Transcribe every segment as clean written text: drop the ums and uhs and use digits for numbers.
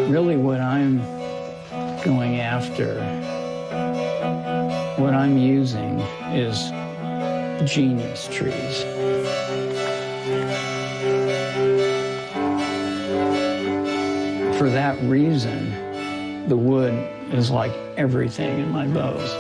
Really what I'm going after, what I'm using is genius trees. For that reason, the wood is like everything in my bows.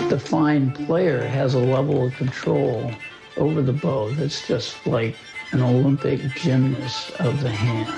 The fine player has a level of control over the bow that's just like an Olympic gymnast of the hand.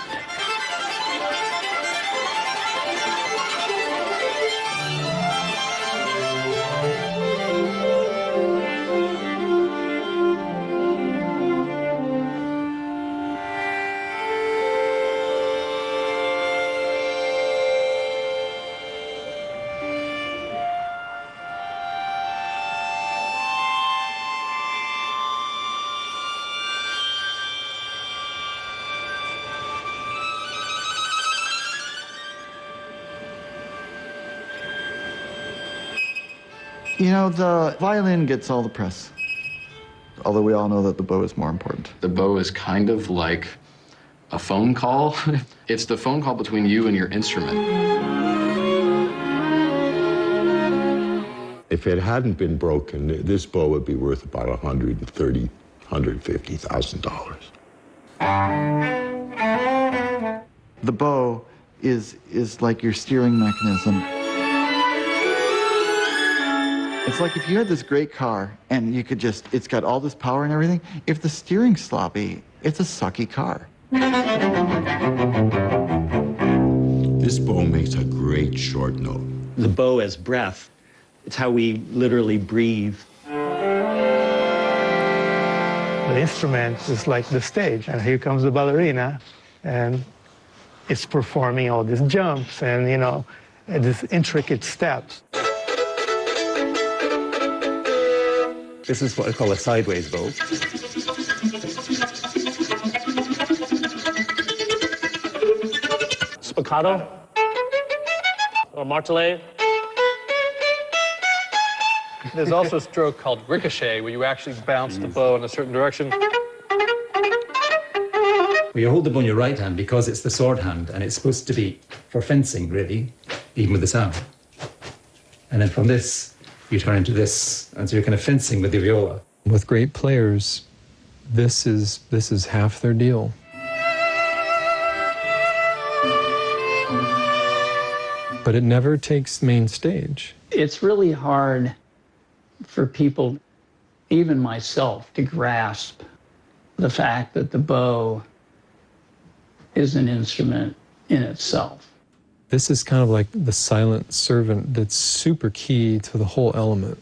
You know, the violin gets all the press, although we all know that the bow is more important. The bow is kind of like a phone call. It's the phone call between you and your instrument. If it hadn't been broken, this bow would be worth about $130,000, $150,000. The bow is like your steering mechanism. It's like if you had this great car and you could just, it's got all this power and everything. If the steering's sloppy, it's a sucky car. This bow makes a great short note. The bow as breath. It's how we literally breathe. The instrument is like the stage, and here comes the ballerina, and it's performing all these jumps and, you know, these intricate steps. This is what I call a sideways bow. Spiccato or martelé. There's also a stroke called ricochet, where you actually bounce the bow in a certain direction. Well, you hold the bow in your right hand because it's the sword hand, and it's supposed to be for fencing, really, even with the sound. And then from this, you turn into this, and so you're kind of fencing with the viola. With great players, this is half their deal. But it never takes main stage. It's really hard for people, even myself, to grasp the fact that the bow is an instrument in itself. This is kind of like the silent servant that's super key to the whole element.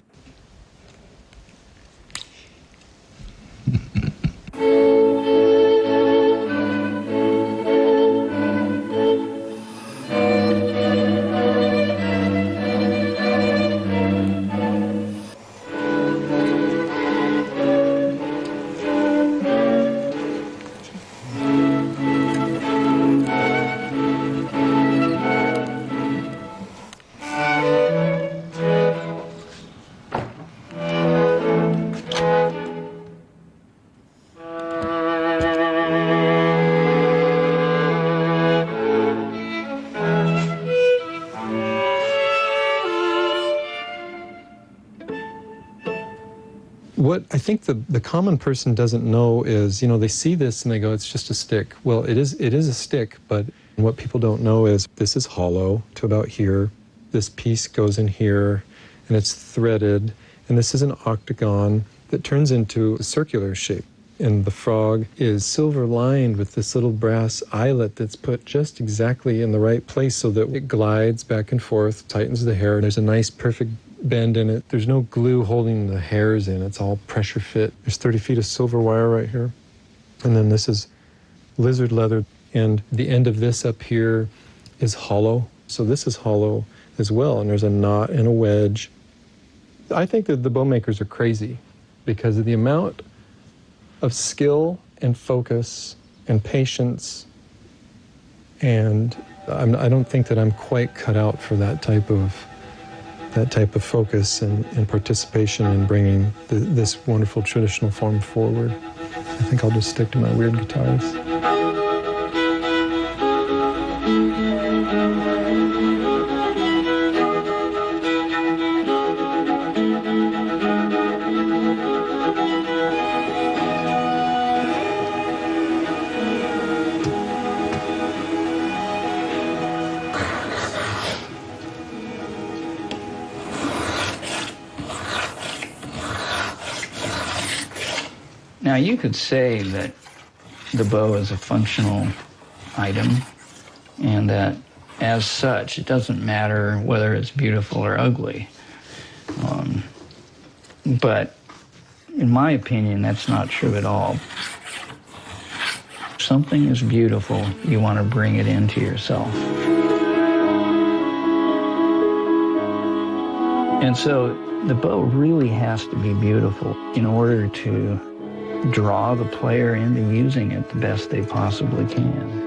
What I think the common person doesn't know is, you know, they see this and they go, it's just a stick. Well, it is a stick, but what people don't know is this is hollow to about here. This piece goes in here, and it's threaded, and this is an octagon that turns into a circular shape. And the frog is silver lined with this little brass eyelet that's put just exactly in the right place so that it glides back and forth, tightens the hair. There's a nice perfect bend in it. There's no glue holding the hairs in. It's all pressure fit. There's 30 feet of silver wire right here. And then this is lizard leather. And the end of this up here is hollow. So this is hollow as well. And there's a knot and a wedge. I think that the Bowmakers are crazy because of the amount of skill and focus and patience And I don't think that I'm quite cut out for that type of focus and participation in bringing this wonderful traditional form forward. I think I'll just stick to my weird guitars. Now, you could say that the bow is a functional item and that as such, it doesn't matter whether it's beautiful or ugly. But in my opinion, that's not true at all. If something is beautiful, you want to bring it into yourself. And so the bow really has to be beautiful in order to draw the player into using it the best they possibly can.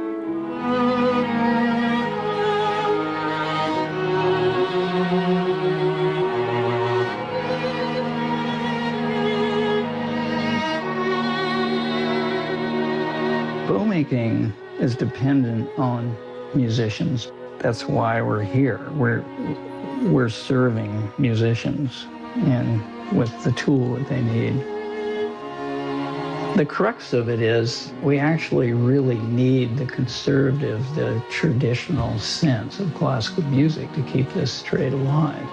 Bowmaking is dependent on musicians. That's why we're here. We're serving musicians and with the tool that they need. The crux of it is we actually really need the conservative, the traditional sense of classical music to keep this trade alive.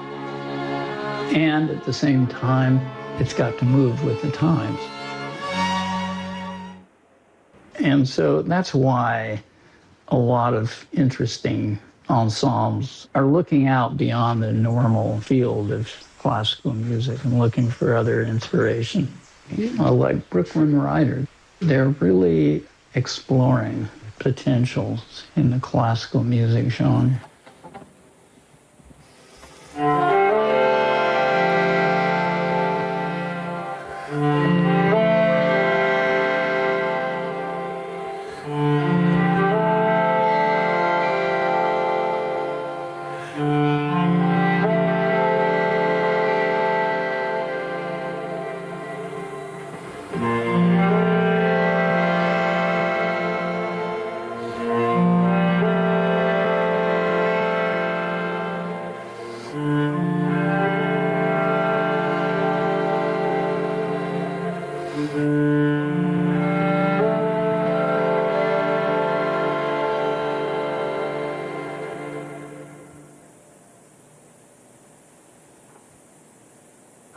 And at the same time, it's got to move with the times. And so that's why a lot of interesting ensembles are looking out beyond the normal field of classical music and looking for other inspiration. Like Brooklyn Rider, they're really exploring potentials in the classical music genre.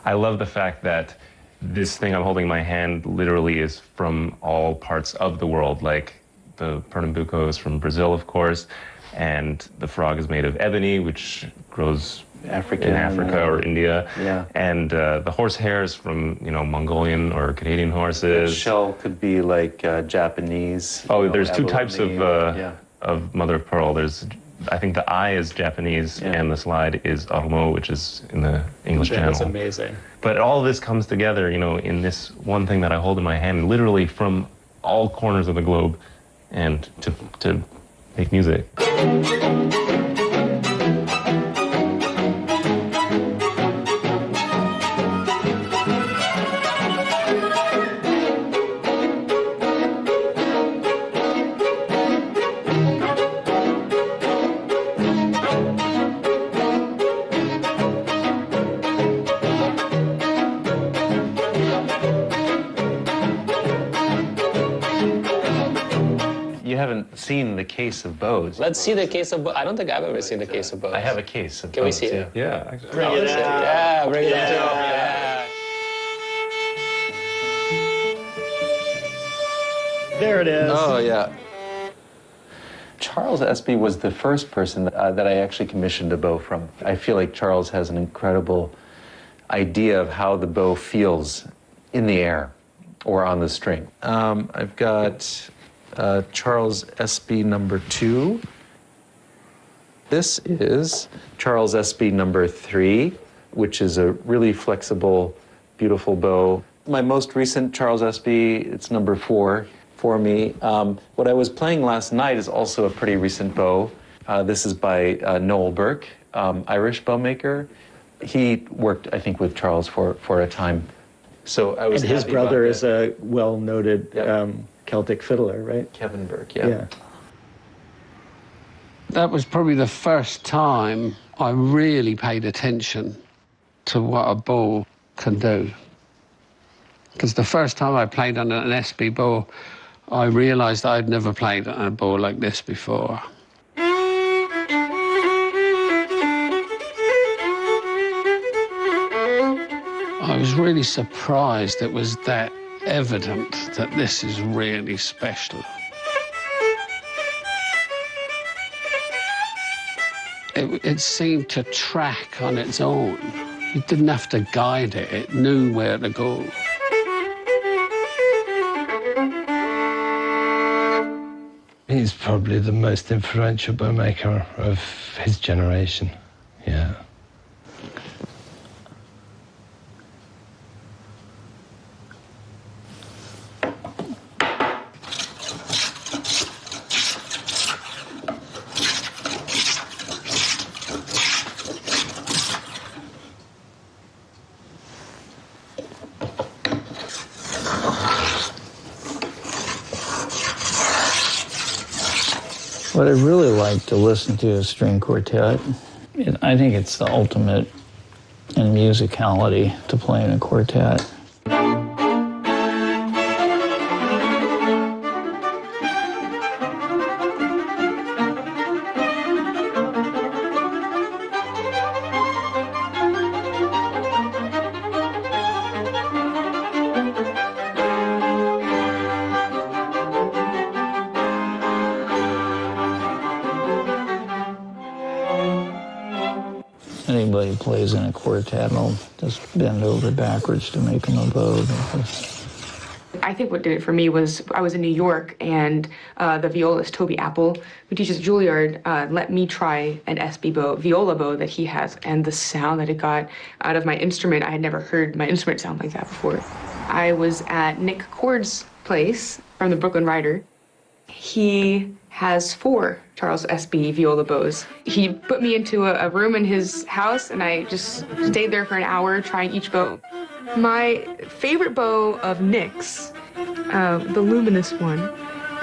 I love the fact that this thing I'm holding in my hand literally is from all parts of the world, like the Pernambuco is from Brazil, of course, and the frog is made of ebony, which grows in Africa or India. Yeah. And the horsehair is from, Mongolian or Canadian horses. The shell could be like Japanese. Oh, there's two types abalone of mother of pearl. I think the eye is Japanese, and the slide is Ormeau, which is in the English Channel. That's amazing. But all of this comes together, in this one thing that I hold in my hand, literally from all corners of the globe, and to make music. You haven't seen the case of bows. Let's see the case of bows. I don't think I've ever seen the case of bows. I have a case of bows. Can we see it? Yeah, actually. Bring it out. Yeah, bring it out. Yeah. There it is. Oh, yeah. Charles Espy was the first person that I actually commissioned a bow from. I feel like Charles has an incredible idea of how the bow feels in the air or on the string. I've got Charles Espy number 2. This is Charles Espy number 3, which is a really flexible, beautiful bow. My most recent Charles Espy, it's number 4. for me. What I was playing last night is also a pretty recent bow. This is by Noel Burke, Irish bowmaker. He worked, I think, with Charles for a time. So I was. And his happy brother about is a well-noted Celtic fiddler, right? Kevin Burke, yeah. That was probably the first time I really paid attention to what a bow can do. Because the first time I played on an SB bow, I realised I'd never played on a bow like this before. I was really surprised it was that evident that this is really special. It seemed to track on its own. You didn't have to guide it, it knew where to go. He's probably the most influential bowmaker of his generation, yeah. What I really like to listen to is string quartet. I think it's the ultimate in musicality to play in a quartet. Anybody who plays in a quartet will just bend over backwards to make them a bow. I think what did it for me was I was in New York, and the violist Toby Apple, who teaches Juilliard, let me try an SB bow, viola bow that he has, and the sound that it got out of my instrument, I had never heard my instrument sound like that before. I was at Nick Cord's place from the Brooklyn Rider. He has 4 Charles SB viola bows. He put me into a room in his house, and I just stayed there for an hour trying each bow. My favorite bow of Nick's, the luminous one,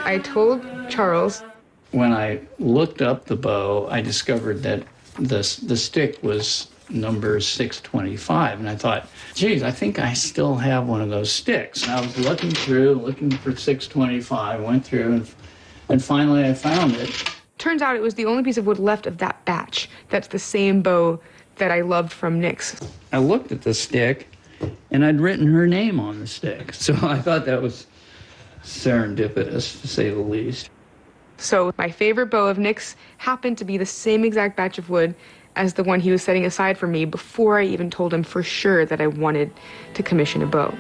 I told Charles. When I looked up the bow, I discovered that the stick was number 625, and I thought, geez, I think I still have one of those sticks. And I was looking for 625, went through, and finally I found it. Turns out it was the only piece of wood left of that batch. That's the same bow that I loved from Nick's. I looked at the stick, and I'd written her name on the stick. So I thought that was serendipitous, to say the least. So my favorite bow of Nick's happened to be the same exact batch of wood as the one he was setting aside for me before I even told him for sure that I wanted to commission a bow.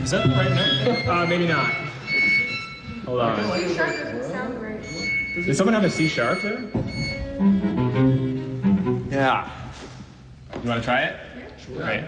Is that the right note? Maybe not. Hold on. C sharp doesn't sound right. Does someone have a C sharp there? Yeah. You want to try it? Yeah. Sure. Right.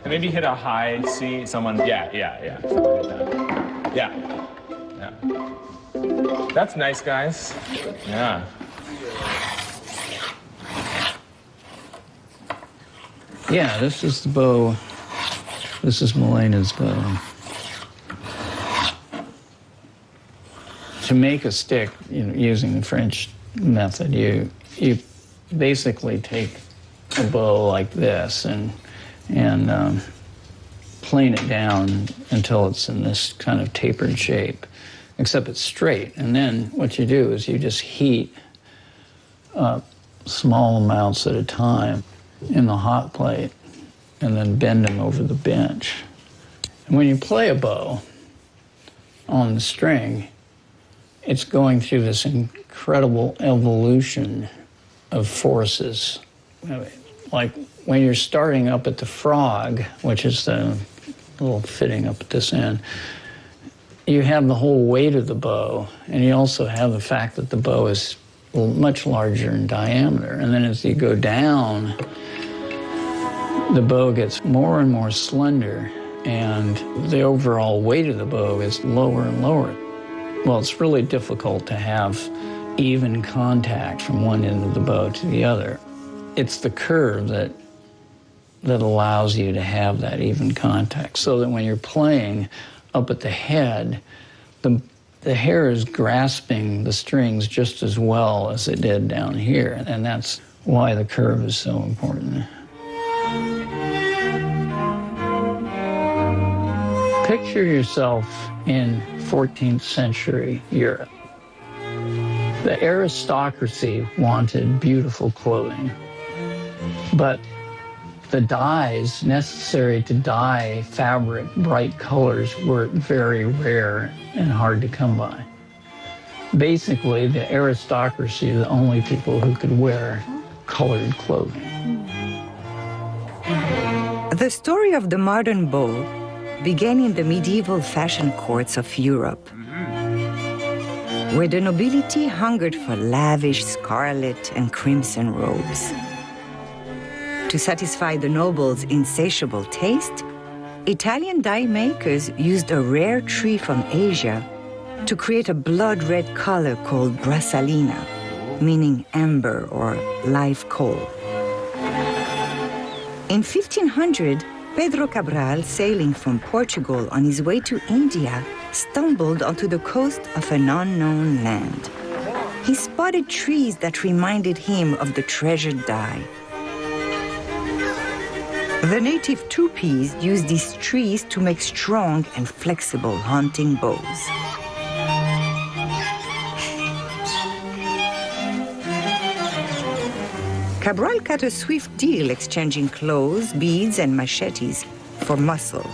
And maybe hit a high C, someone, yeah. Something like that. Yeah. That's nice, guys. Yeah. Yeah, this is the bow. This is Milena's bow. To make a stick, using the French method, you basically take a bow like this and plane it down until it's in this kind of tapered shape, except it's straight. And then what you do is you just heat small amounts at a time in the hot plate and then bend them over the bench. And when you play a bow on the string, it's going through this incredible evolution of forces. Like when you're starting up at the frog, which is the little fitting up at this end, you have the whole weight of the bow, and you also have the fact that the bow is much larger in diameter. And then as you go down, the bow gets more and more slender, and the overall weight of the bow is lower and lower. Well, it's really difficult to have even contact from one end of the bow to the other. It's the curve that allows you to have that even contact, so that when you're playing up at the head, the hair is grasping the strings just as well as it did down here, and that's why the curve is so important. Picture yourself in 14th century Europe. The aristocracy wanted beautiful clothing, but the dyes necessary to dye fabric bright colors were very rare and hard to come by. Basically, the aristocracy are the only people who could wear colored clothing. The story of the modern bow began in the medieval fashion courts of Europe, where the nobility hungered for lavish scarlet and crimson robes. To satisfy the nobles' insatiable taste, Italian dye makers used a rare tree from Asia to create a blood-red color called brassalina, meaning amber or live coal. In 1500, Pedro Cabral, sailing from Portugal on his way to India, stumbled onto the coast of an unknown land. He spotted trees that reminded him of the treasured dye. The native Tupis used these trees to make strong and flexible hunting bows. Cabral cut a swift deal exchanging clothes, beads, and machetes for muscle.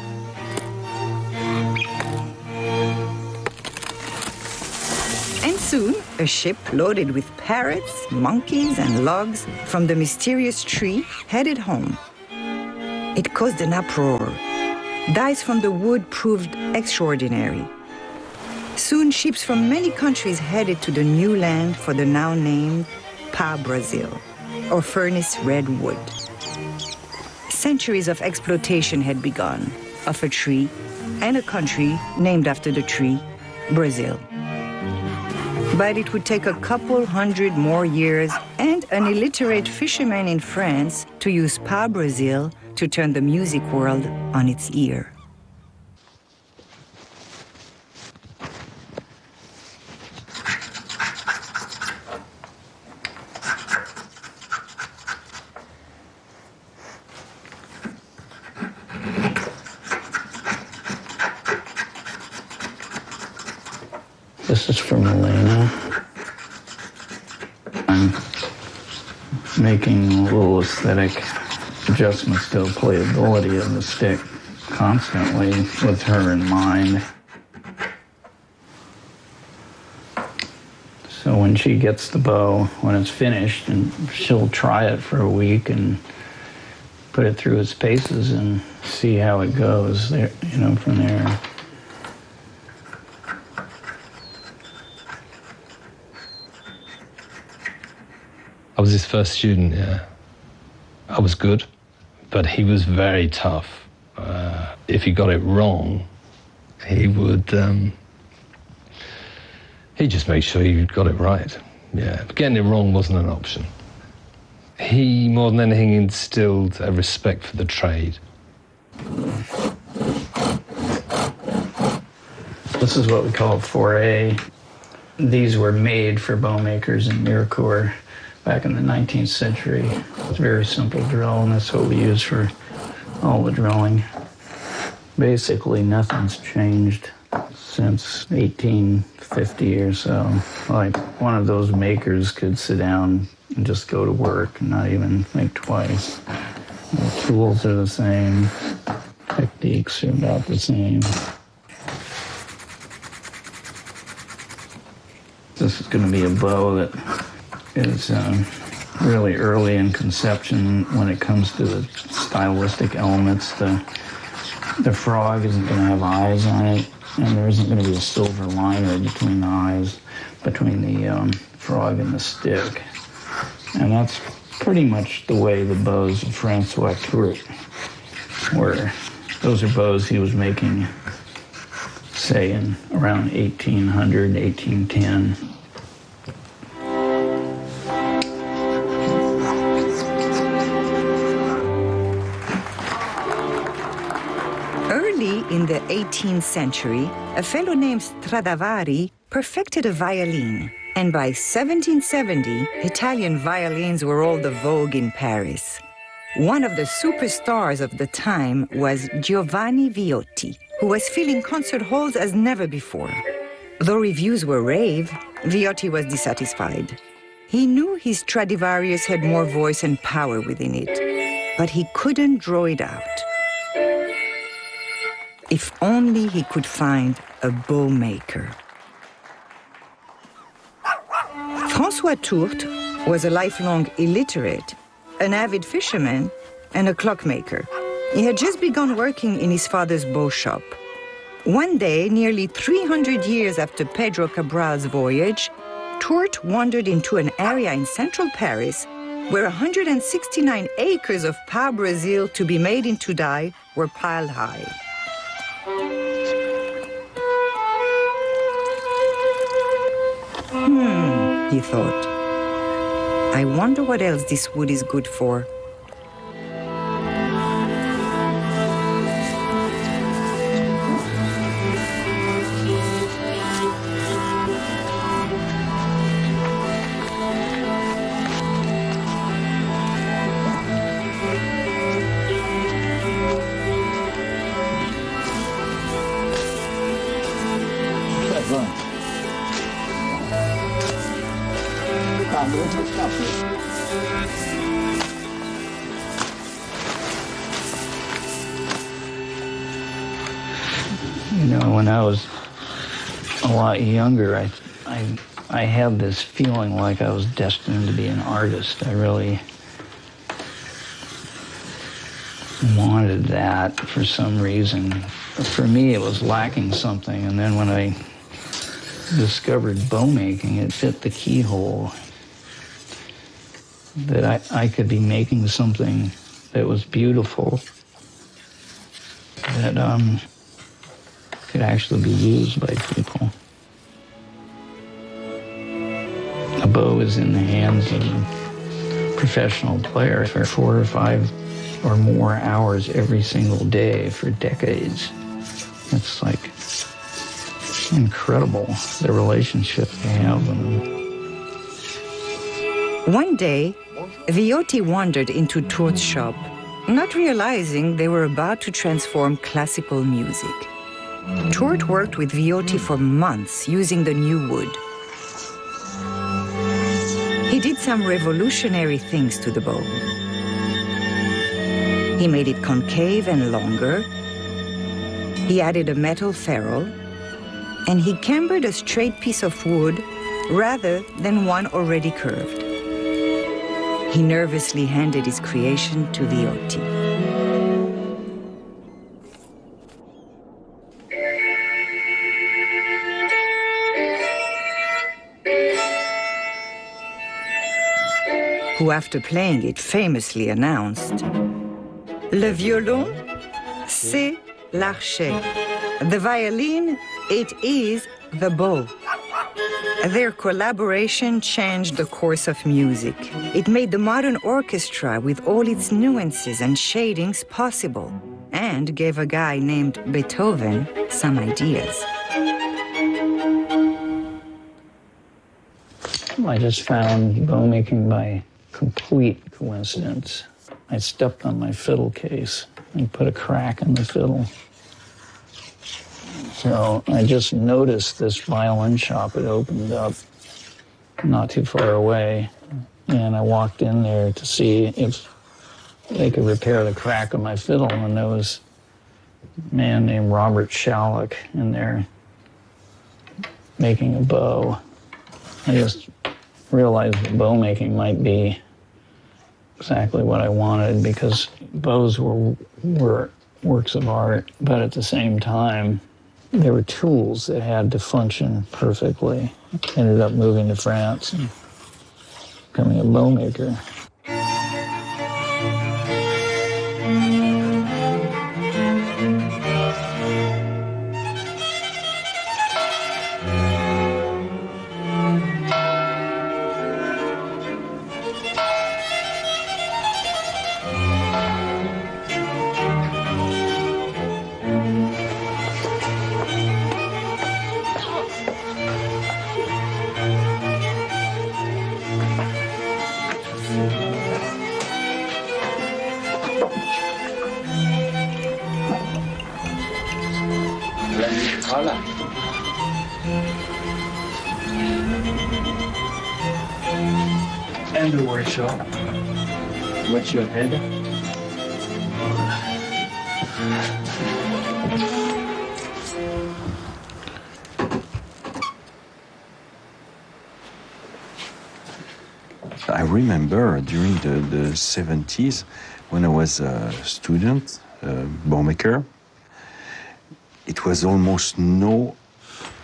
And soon, a ship loaded with parrots, monkeys, and logs from the mysterious tree headed home. It caused an uproar. Dyes from the wood proved extraordinary. Soon, ships from many countries headed to the new land for the now named pau-brasil, or furnace red wood. Centuries of exploitation had begun of a tree and a country named after the tree, Brazil. But it would take a couple hundred more years and an illiterate fisherman in France to use pau-brasil to turn the music world on its ear. This is for Milena. I'm making a little aesthetic adjustments to the playability of the stick constantly with her in mind. So when she gets the bow, when it's finished, and she'll try it for a week and put it through its paces and see how it goes there, from there. I was his first student, yeah. I was good, but he was very tough. If he got it wrong, he would, he'd just make sure he got it right. Yeah, but getting it wrong wasn't an option. He, more than anything, instilled a respect for the trade. This is what we call 4A. These were made for Bowmakers in Mirecourt back in the 19th century. It's a very simple drill, and that's what we use for all the drilling. Basically, nothing's changed since 1850 or so. Like, one of those makers could sit down and just go to work and not even think twice. The tools are the same. Techniques are about the same. This is going to be a bow that is really early in conception when it comes to the stylistic elements. The frog isn't going to have eyes on it, and there isn't going to be a silver liner between the eyes, between the frog and the stick. And that's pretty much the way the bows of Francois Tourt were. Those are bows he was making, say, in around 1800, 1810. Early in the 18th century, a fellow named Stradivari perfected a violin. And by 1770, Italian violins were all the vogue in Paris. One of the superstars of the time was Giovanni Viotti, who was filling concert halls as never before. Though reviews were rave, Viotti was dissatisfied. He knew his Stradivarius had more voice and power within it, but he couldn't draw it out. If only he could find a bow maker. Francois Tourt was a lifelong illiterate, an avid fisherman, and a clockmaker. He had just begun working in his father's bow shop. One day, nearly 300 years after Pedro Cabral's voyage, Tourt wandered into an area in central Paris where 169 acres of Pau Brazil to be made into dye were piled high. He thought, I wonder what else this wood is good for. You know, when I was a lot younger, I had this feeling like I was destined to be an artist. I really wanted that for some reason. For me, it was lacking something, and then when I discovered bow making, it fit the keyhole. That I could be making something that was beautiful, that could actually be used by people. A bow is in the hands of a professional player for 4 or 5 or more hours every single day for decades. It's like incredible, the relationship they have with them. One day, Viotti wandered into Tourt's shop, not realizing they were about to transform classical music. Tourt worked with Viotti for months using the new wood. He did some revolutionary things to the bow. He made it concave and longer. He added a metal ferrule, and he cambered a straight piece of wood rather than one already curved. He nervously handed his creation to Viotti. Who, after playing it, famously announced, "Le violon, c'est l'archet. The violin, it is the bow. Their collaboration changed the course of music. It made the modern orchestra with all its nuances and shadings possible, and gave a guy named Beethoven some ideas. I just found bow making by complete coincidence. I stepped on my fiddle case and put a crack in the fiddle. So I just noticed this violin shop had opened up not too far away, and I walked in there to see if they could repair the crack on my fiddle, and there was a man named Robert Shalleck in there making a bow. I just realized that bow making might be exactly what I wanted, because bows were works of art, but at the same time, they were tools that had to function perfectly. Ended up moving to France and becoming a bow maker. And the workshop. What's your head? I remember during the 70s, when I was a student, bowmaker, it was almost no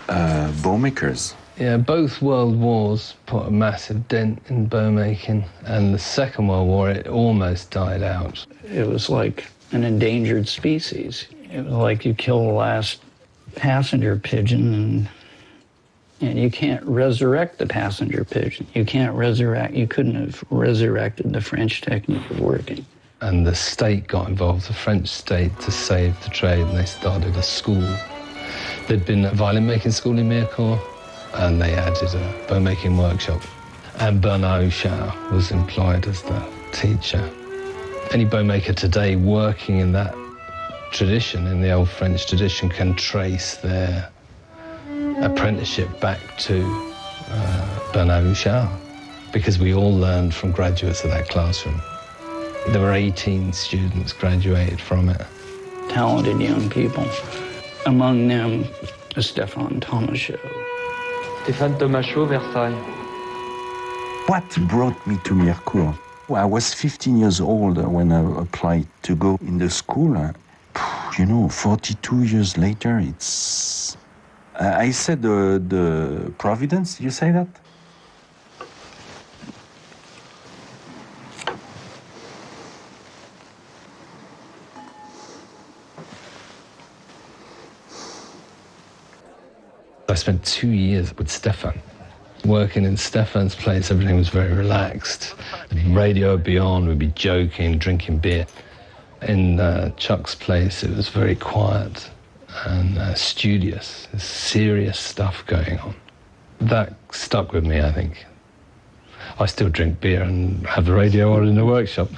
bowmakers. Yeah, both world wars put a massive dent in bow making, and the Second World War, it almost died out. It was like an endangered species. It was like you kill the last passenger pigeon, and you can't resurrect the passenger pigeon. You couldn't have resurrected the French technique of working. And the state got involved, the French state, to save the trade, and they started a school. There'd been a violin making school in Mirecourt, and they added a bow making workshop. And Bernard Houchard was employed as the teacher. Any bow maker today working in that tradition, in the old French tradition, can trace their apprenticeship back to Bernard Houchard, because we all learned from graduates of that classroom. There were 18 students graduated from it. Talented young people. Among them, Stéphane Tomaschot. Stéphane Tomaschot, Versailles. What brought me to Mirecourt? I was 15 years old when I applied to go in the school. 42 years later, it's... I said the Providence, you say that? I spent 2 years with Stefan. Working in Stefan's place, everything was very relaxed. The radio would be on, we'd be joking, drinking beer. In Chuck's place, it was very quiet and studious. There's serious stuff going on. That stuck with me, I think. I still drink beer and have the radio on in the workshop,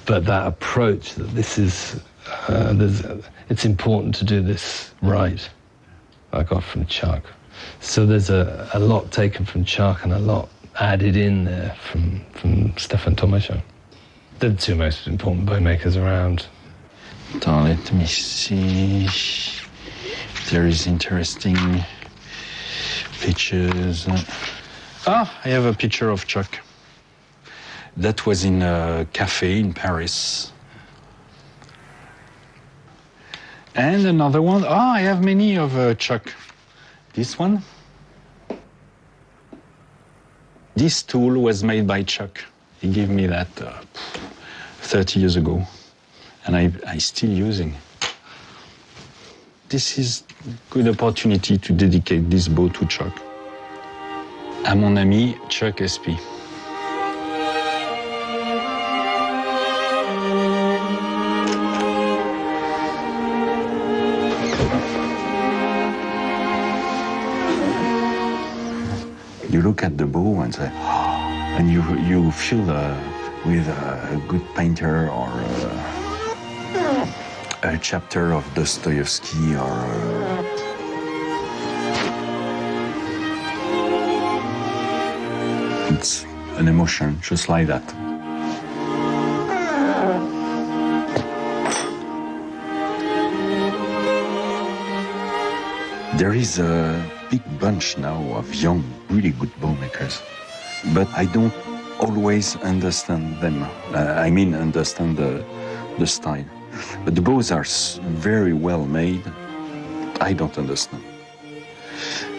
but that approach that this is, it's important to do this right, I got from Chuck. So there's a lot taken from Chuck and a lot added in there from Stéphane Tomaschot. They're the two most important bow makers around. Let me see. There is interesting pictures. I have a picture of Chuck. That was in a cafe in Paris. And another one. I have many of Chuck. This one. This tool was made by Chuck. He gave me that 30 years ago, and I'm still using. this is a good opportunity to dedicate this bow to Chuck. À mon ami Chuck SP. You look at the bow and say, oh, and you feel with a good painter or a chapter of Dostoevsky or it's an emotion just like that. There is a big bunch now of young, really good bowmakers, but I don't always understand them. I mean, understand the style. But the bows are very well made. I don't understand.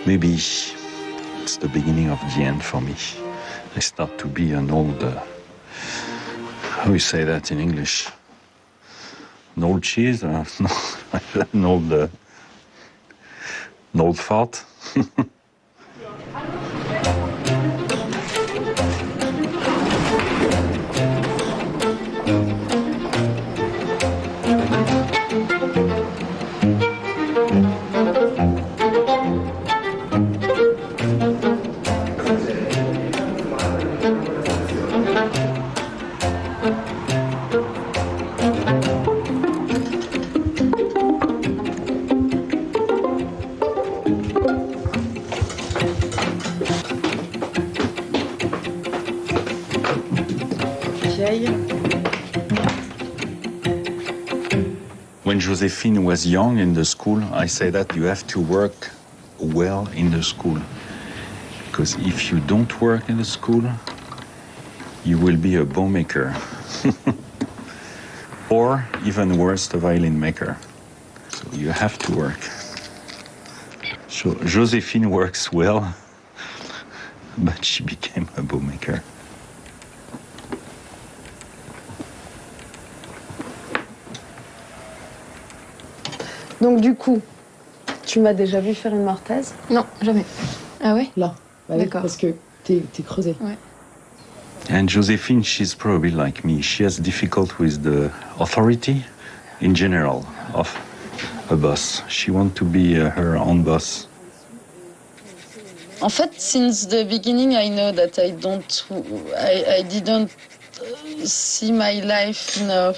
Maybe it's the beginning of the end for me. I start to be an old, how do you say that in English? An old cheese? No, an old fart. When Josephine was young in the school, I say that you have to work well in the school. Because if you don't work in the school, you will be a bowmaker. Or, even worse, a violin maker. So you have to work. So Josephine works well, but she became a bowmaker. Donc du coup, tu m'as déjà vu faire une mortaise? Non, jamais. Ah ouais? Là. Bah oui, D'accord. parce que t'es creusé. Ouais. And Josephine, she's probably like me. She has difficulty with the authority in general of a boss. She wants to be her own boss. En fait, since the beginning, I know that I didn't see my life in a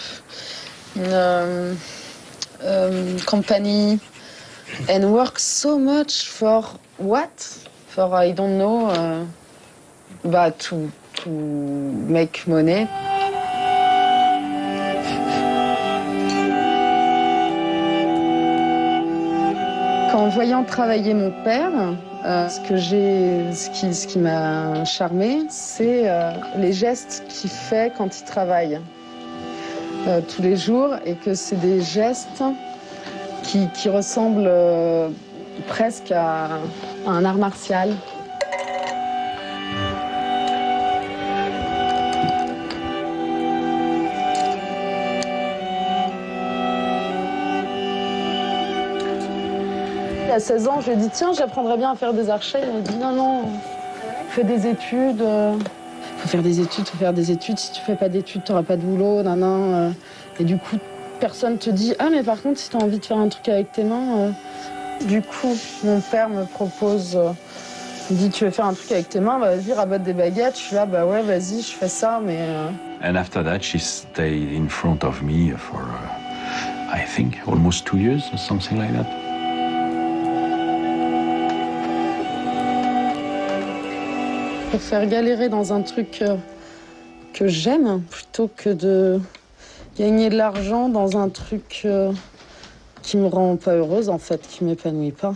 company and work so much for what? For I don't know, but to make money. En voyant travailler mon père, ce qui m'a charmé, c'est les gestes qu'il fait quand il travaille tous les jours, et que c'est des gestes qui ressemblent presque à un art martial. À 16 ans, je lui ai dit, tiens, j'apprendrais bien à faire des archets. Il m'a dit, non, non, fais des études. Faut faire des études. Si tu fais pas d'études, t'auras pas de boulot, nan. Et du coup, personne te dit, ah, mais par contre, si t'as envie de faire un truc avec tes mains. Du coup, mon père me propose, il dit, tu veux faire un truc avec tes mains, bah, vas-y, rabote des baguettes. Je suis là, bah ouais, vas-y, je fais ça, mais... And after that, she stayed in front of me for, I think, almost 2 years or something like that. Je préfère galérer dans un truc que j'aime plutôt que de gagner de l'argent dans un truc qui me rend pas heureuse, en fait, qui m'épanouit pas.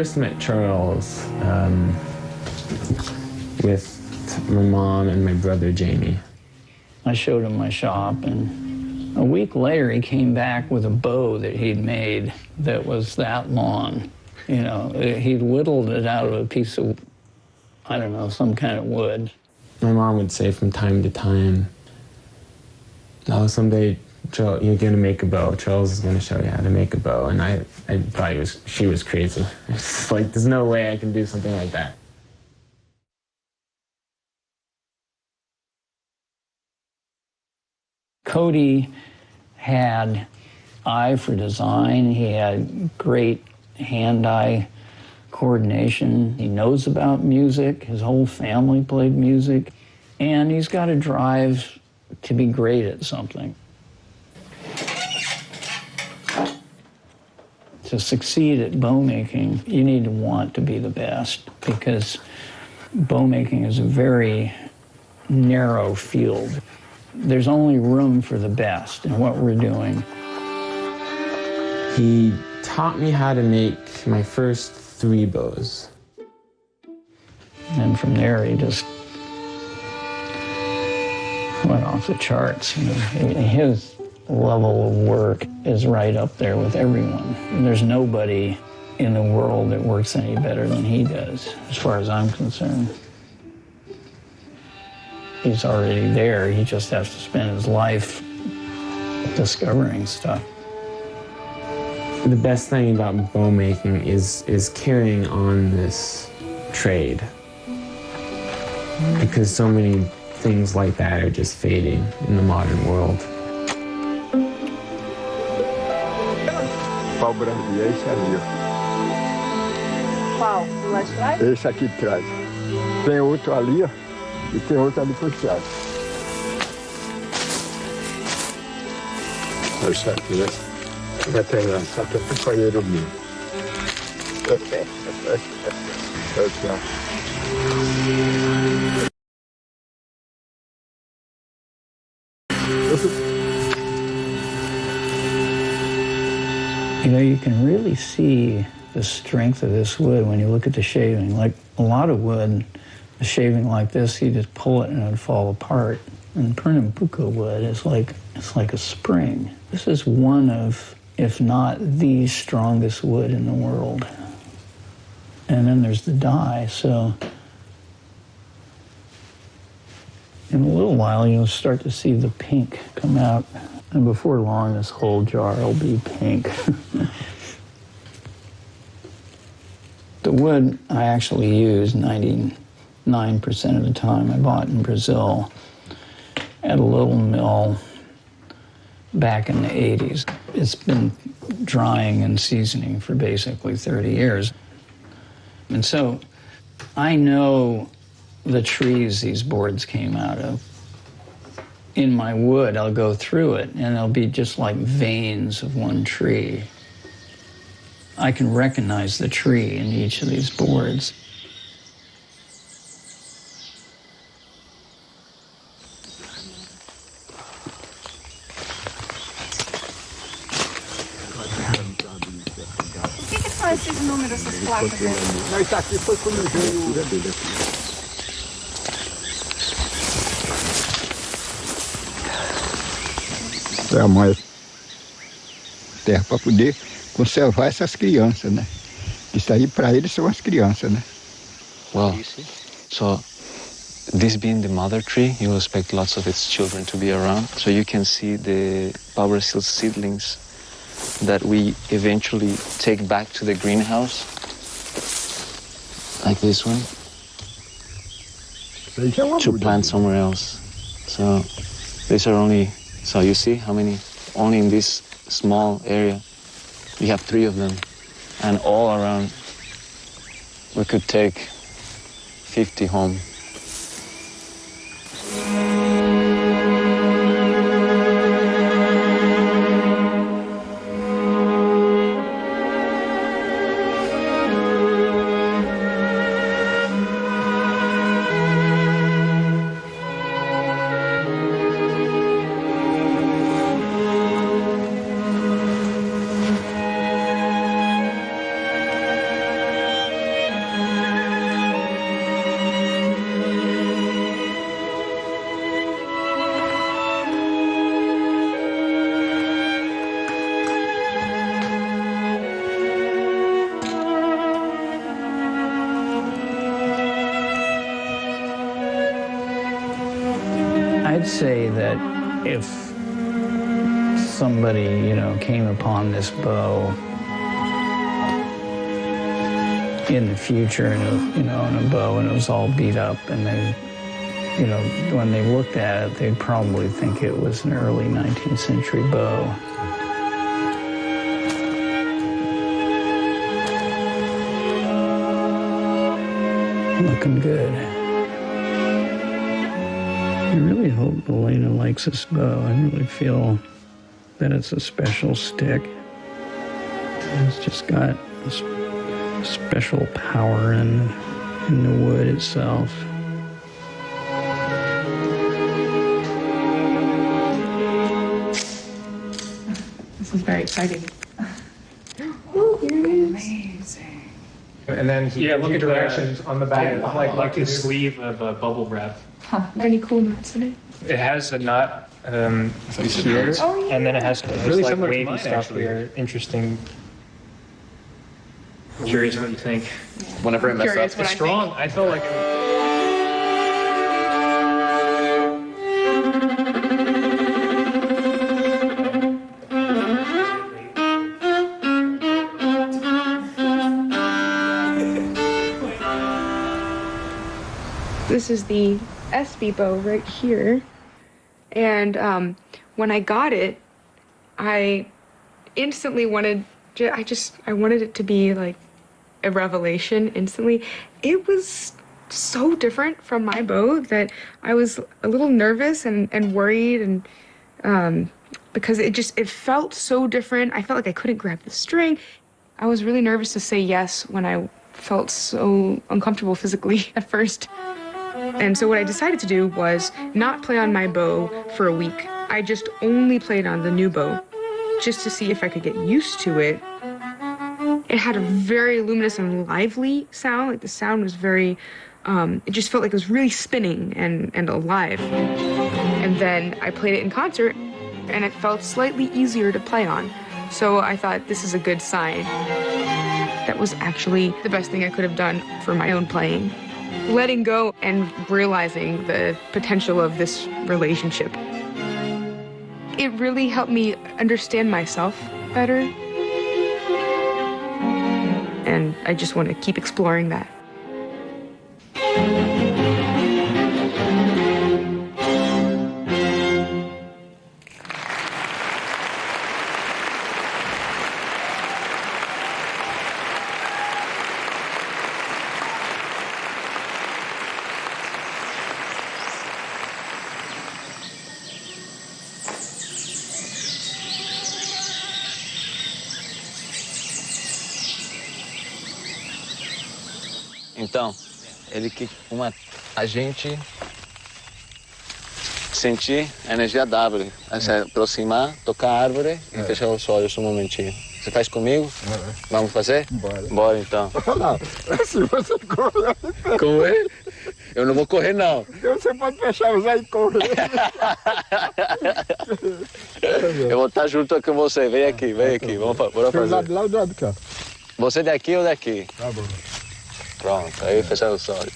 first met Charles with my mom and my brother Jamie. I showed him my shop, and a week later he came back with a bow that he'd made that was that long. You know, he'd whittled it out of a piece of, I don't know, some kind of wood. My mom would say from time to time, "Oh, someday you're gonna make a bow. Charles is gonna show you how to make a bow." And I thought she was crazy. It's like, there's no way I can do something like that. Cody had eye for design. He had great hand-eye coordination. He knows about music. His whole family played music. And he's got a drive to be great at something. To succeed at bow making, you need to want to be the best, because bow making is a very narrow field. There's only room for the best in what we're doing. He taught me how to make my first 3 bows. And from there, he just went off the charts. You know, his level of work is right up there with everyone. And there's nobody in the world that works any better than he does, as far as I'm concerned. He's already there. He just has to spend his life discovering stuff. The best thing about bow making is carrying on this trade, because so many things like that are just fading in the modern world. Pau branco, e esse ali, ó. Qual? Do lado de trás? Esse aqui de trás. Tem outro ali, ó. E tem outro ali por trás. Olha isso aqui, né? Vai terminar, só que é companheiro meu. You know, you can really see the strength of this wood when you look at the shaving. Like a lot of wood, the shaving like this, you just pull it and it would fall apart. And Pernambuco wood is like, it's like a spring. This is one of, if not the strongest wood in the world. And then there's the dye, so in a little while you'll start to see the pink come out. And before long, this whole jar will be pink. The wood I actually use 99% of the time. I bought in Brazil at a little mill back in the 80s. It's been drying and seasoning for basically 30 years. And so I know the trees these boards came out of. In my wood, I'll go through it, and there'll be just like veins of one tree. I can recognize the tree in each of these boards. O que são esses números, essas placas? Não, isso aqui foi quando eu veio. É a mãe terra para poder conservar essas crianças, né? Isso aí para eles são as crianças, né? Well, so this being the mother tree, you expect lots of its children to be around. So you can see the Bowmakers seedlings that we eventually take back to the greenhouse, like this one, to plant somewhere else. So these are only, so you see how many, only in this small area, we have 3 of them. And all around, we could take 50 home. would say that if somebody, came upon this bow in the future, and in a bow, and it was all beat up, and they, when they looked at it, they'd probably think it was an early 19th century bow. Looking good. I really hope Elena likes this bow. I really feel that it's a special stick. It's just got a special power in the wood itself. This is very exciting. Amazing. And then look at directions on the back, like the sleeve of a bubble wrap. Any cool knots in it? It has a knot here, Oh, yeah. And then it has Really this, similar to wavy mine, stuff actually. here. Interesting. Curious what you think. Whenever I mess up, It's strong. I felt like. This is the SB bow right here. And when I got it, I instantly wanted, I wanted it to be like a revelation instantly. It was so different from my bow that I was a little nervous and worried, and because it felt so different. I felt like I couldn't grab the string. I was really nervous to say yes when I felt so uncomfortable physically at first. And so what I decided to do was not play on my bow for a week. I just only played on the new bow just to see if I could get used to it. It had a very luminous and lively sound. Like the sound was very, it just felt like it was really spinning and alive. And then I played it in concert and it felt slightly easier to play on. So I thought this is a good sign. That was actually the best thing I could have done for my own playing. Letting go and realizing the potential of this relationship. It really helped me understand myself better. And I just want to keep exploring that. Então, ele que a gente sentir a energia da árvore, se aproximar, tocar a árvore e fechar os olhos um momentinho. Você faz comigo? Vamos fazer? Bora. Bora então. Não, se você correr... Como é? Eu não vou correr não. Você pode fechar os olhos e correr. Eu vou estar junto com você. Vem aqui, vem aqui. Bora fazer. Lado lá ou do lado cá? Você daqui ou daqui? Tá bom. Pronto, aí fechar os olhos.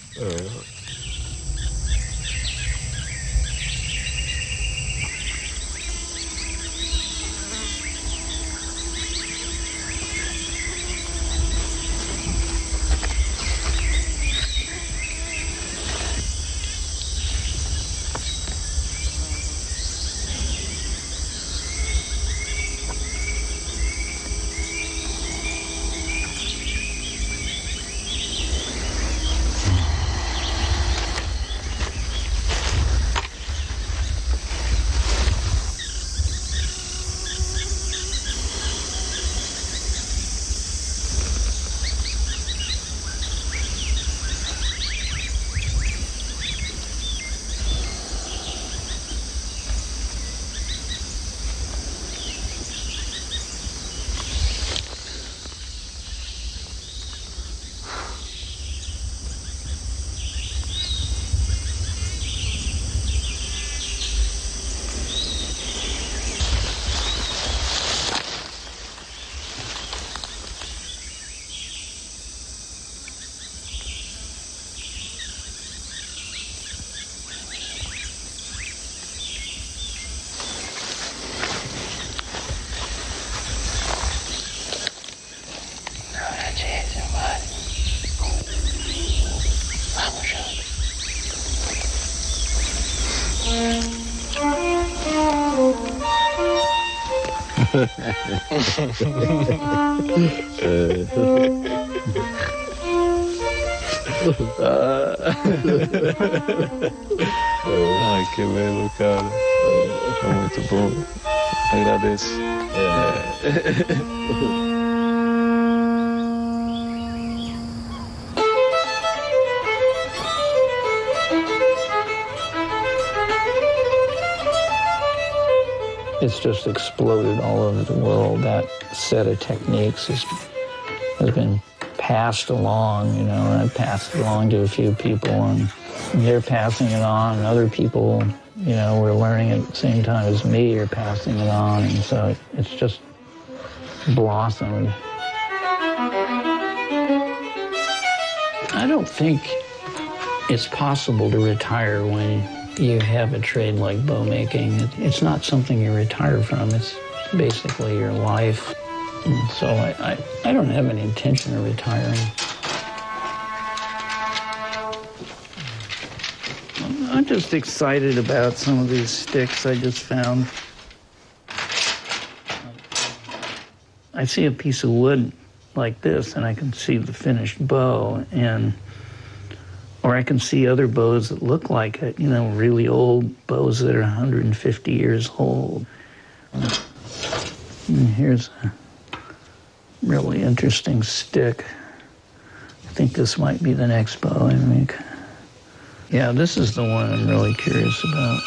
Ai, que belo, cara. É muito bom. Agradeço. It's just exploded all over the world. That set of techniques has been passed along, you know, and I've passed it along to a few people, and they're passing it on, and other people, you know, were learning at the same time as me are passing it on, and so it's just blossomed. I don't think it's possible to retire when you have a trade like bow making. It's not something you retire from. It's basically your life. And so I don't have any intention of retiring. I'm just excited about some of these sticks I just found. I see a piece of wood like this, and I can see the finished bow, or I can see other bows that look like it, you know, really old bows that are 150 years old. And here's a really interesting stick. I think this might be the next bow I make. Yeah, this is the one I'm really curious about.